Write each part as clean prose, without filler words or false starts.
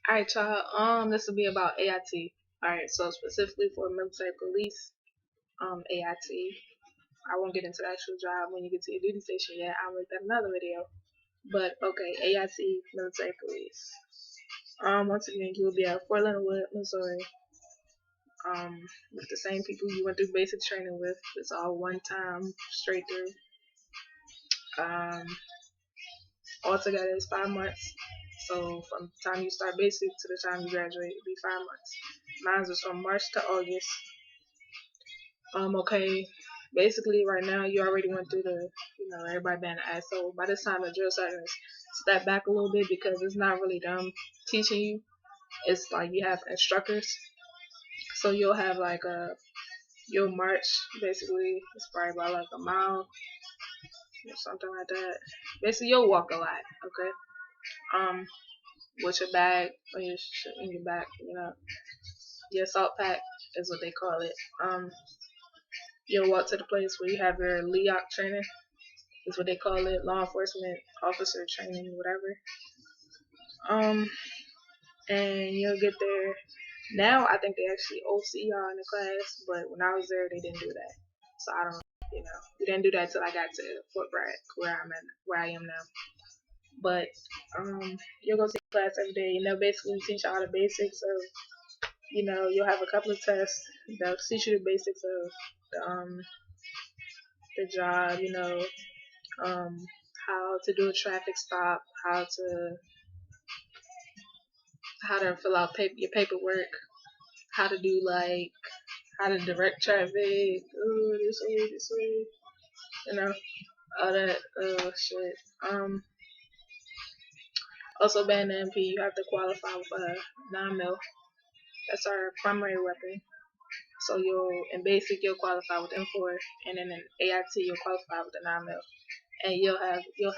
Alright, y'all. This will be about AIT. Alright, so specifically for military police, AIT. I won't get into the actual job when you get to your duty station yet. I'll make that another video. But okay, AIT military police. Once again, you'll be at Fort Leonard Wood, Missouri. With the same people you went through basic training with. It's all one time, straight through. Um, Altogether, it's 5 months. So from the time you start basic to the time you graduate, it'll be 5 months. Mine was from March to August. Okay. Basically, right now you already went through everybody being an asshole. By this time, the drill sergeants step back a little bit because it's not really them teaching you. It's like you have instructors. So you'll have you'll march. Basically, it's probably about like a mile or something like that. Basically, you'll walk a lot. Okay. Um, with your bag on in your back, your assault pack is what they call it. You'll walk to the place where you have your LEOC training, is what they call it, law enforcement officer training, whatever. Um, and you'll get there. Now I think they actually OC y'all in the class, but when I was there, they didn't do that. So I don't, we didn't do that till I got to Fort Bragg, where I am now. But you'll go to class every day, and they'll basically teach you all the basics of, you'll have a couple of tests. They'll teach you the basics of the job, um, how to do a traffic stop, how to fill out your paperwork, how to do how to direct traffic, this way, all that shit. Also being an MP, you have to qualify with a 9 mil. That's our primary weapon. So in basic you'll qualify with M4, and then in AIT you'll qualify with the 9 mil, and you'll have your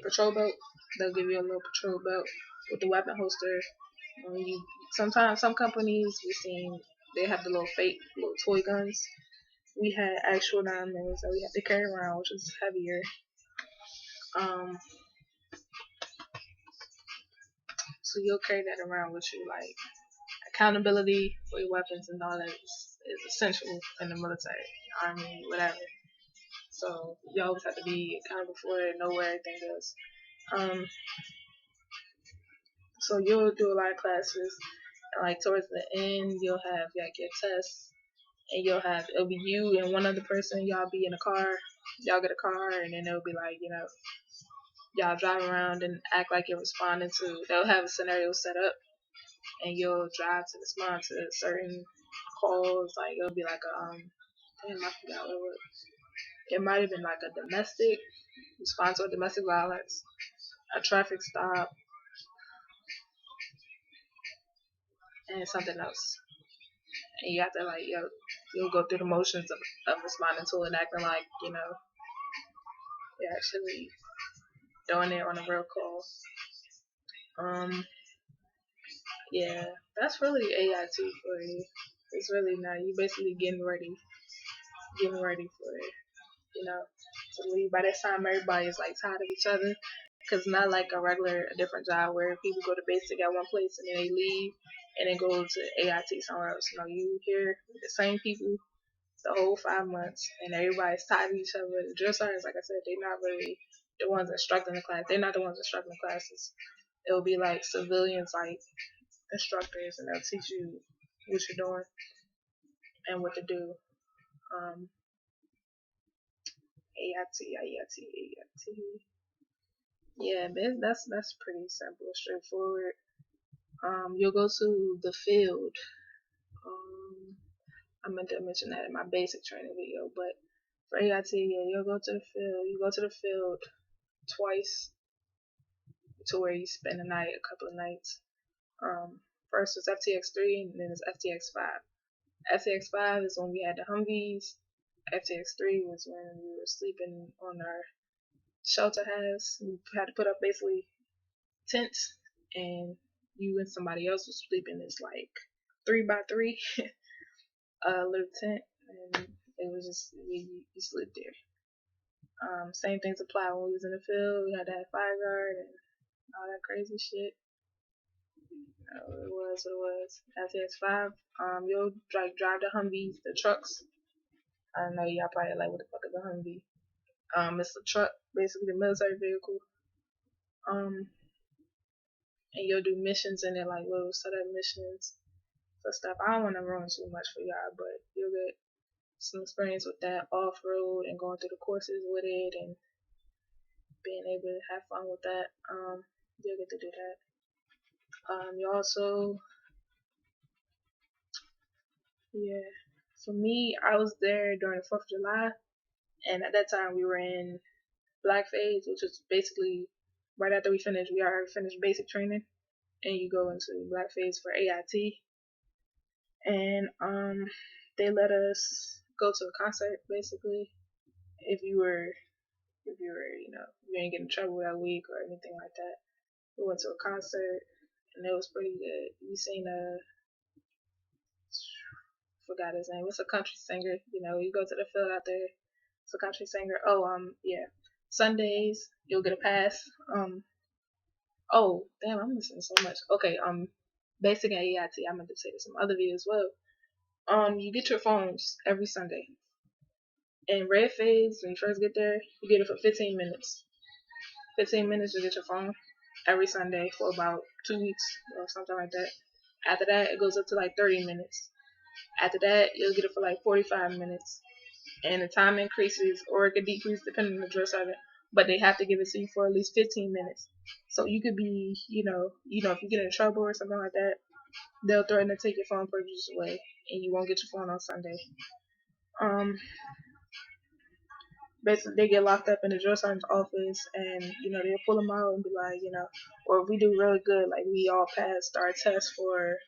patrol belt. They'll give you a little patrol belt with the weapon holster. Sometimes some companies we've seen they have the little fake little toy guns. We had actual 9 mils that we had to carry around, which was heavier. Um, so you'll carry that around with you, like accountability for your weapons and all that is essential in the military, army, whatever. So you always have to be accountable for it, know where everything goes. Um, so you'll do a lot of classes, and like towards the end, you'll have like your tests, and it'll be you and one other person. Y'all be in a car, y'all get a car, and then it'll be like y'all drive around and act like you're responding to. They'll have a scenario set up, and you'll drive to respond to certain calls. Like it'll be like damn, I forgot what it was. It might have been like a domestic response or domestic violence, a traffic stop, and something else. And you have to you'll go through the motions of responding to it and acting like you're actually doing it on a real call. Um, yeah, that's really AIT for you. It's really not. You basically getting ready for it. To leave. By that time, everybody is like tired of each other. Cause not like a different job where people go to basic at one place and then they leave and then go to AIT somewhere else. You here with the same people the whole 5 months, and everybody's tired of each other. The drill sergeants, like I said, they're not really the ones instructing the class. They're not the ones instructing the classes. It'll be like civilians, like instructors, and they'll teach you what you're doing and what to do. Um, AIT, AIT, AIT. Yeah, that's pretty simple, straightforward. You'll go to the field. Um, I meant to mention that in my basic training video, but for AIT, yeah, you'll go to the field. You go to the field twice to where you spend a night, a couple of nights. First was FTX3, and then it's FTX5. FTX5 is when we had the Humvees. FTX3 was when we were sleeping on our shelter house. We had to put up basically tents, and you and somebody else was sleeping in this like 3x3 little tent, and it was just you sleep there. Same things apply when we was in the field. We had to have fire guard and all that crazy shit. It was what it was. STS5. You'll drive the Humvees, the trucks. I know y'all probably like, what the fuck is a Humvee? It's a truck, basically the military vehicle. Um, and you'll do missions in it, like little setup missions for stuff. I don't want to ruin too much for y'all, but you'll get some experience with that off road and going through the courses with it and being able to have fun with that. You'll get to do that. You also, yeah. For me, I was there during the 4th of July, and at that time we were in black phase, which was basically right after we already finished basic training, and you go into black phase for AIT. And they let us go to a concert basically if you were you didn't get in trouble that week or anything like that. We went to a concert and it was pretty good. You seen forgot his name. It's a country singer. You go to the field out there. It's a country singer. Oh, yeah. Sundays you'll get a pass. Oh, damn, I'm missing so much. Okay, basic and AIT. I meant to say some other videos as well. You get your phones every Sunday. In red phase, when you first get there, you get it for 15 minutes. 15 minutes to get your phone every Sunday for about 2 weeks or something like that. After that, it goes up to like 30 minutes. After that, you'll get it for like 45 minutes. And the time increases or it could decrease depending on the drill sergeant. But they have to give it to you for at least 15 minutes. So you could be, if you get in trouble or something like that, they'll threaten to take your phone privileges away and you won't get your phone on Sunday. Basically they get locked up in the drill sergeant's office and they'll pull them out and be like, or if we do really good, like we all passed our test for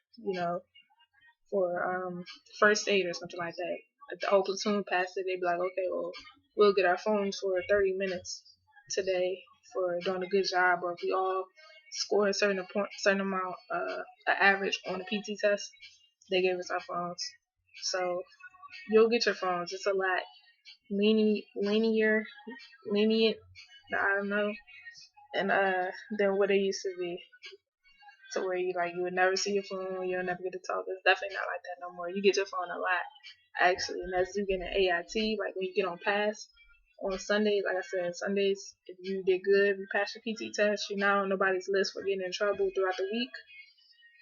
first aid or something like that, if the whole platoon passed it, they'd be like, okay, well, we'll get our phones for 30 minutes today for doing a good job. Or if we all score a certain amount, an average on the PT test, they gave us our phones. So you'll get your phones. It's a lot lenient, I don't know, and than what it used to be. To where you would never see your phone, you'll never get to talk. It's definitely not like that no more. You get your phone a lot, actually, and as you get an AIT, like when you get on pass on Sundays, like I said, Sundays, if you did good, if you passed your PT test, you're not on nobody's list for getting in trouble throughout the week.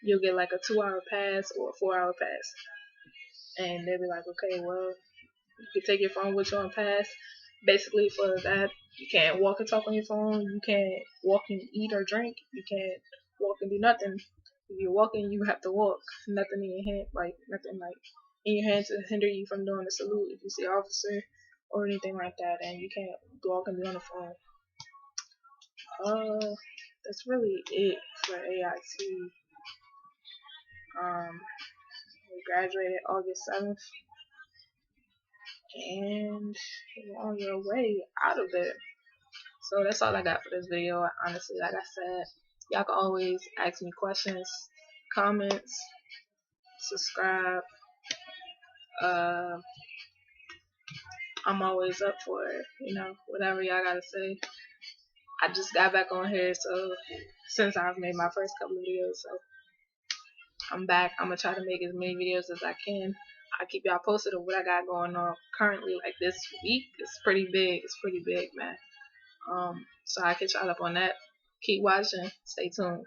You'll get like a 2-hour pass or a 4-hour pass, and they'll be like, okay, well, you can take your phone with you on pass. Basically, for that, you can't walk and talk on your phone. You can't walk and eat or drink. You can't walk and do nothing. If you're walking, you have to walk. Nothing in your hand, nothing in your hand to hinder you from doing a salute if you see an officer or anything like that. And you can't walk and be on the phone. That's really it for AIT. We graduated August 7th. And you're on your way out of it. So that's all I got for this video. Honestly, like I said, y'all can always ask me questions, comments, subscribe. I'm always up for it, whatever y'all gotta say. I just got back on here, so since I've made my first couple of videos, so I'm back. I'm gonna try to make as many videos as I can. I keep y'all posted of what I got going on currently. Like this week, it's pretty big. It's pretty big, man. So I'll catch y'all up on that. Keep watching. Stay tuned.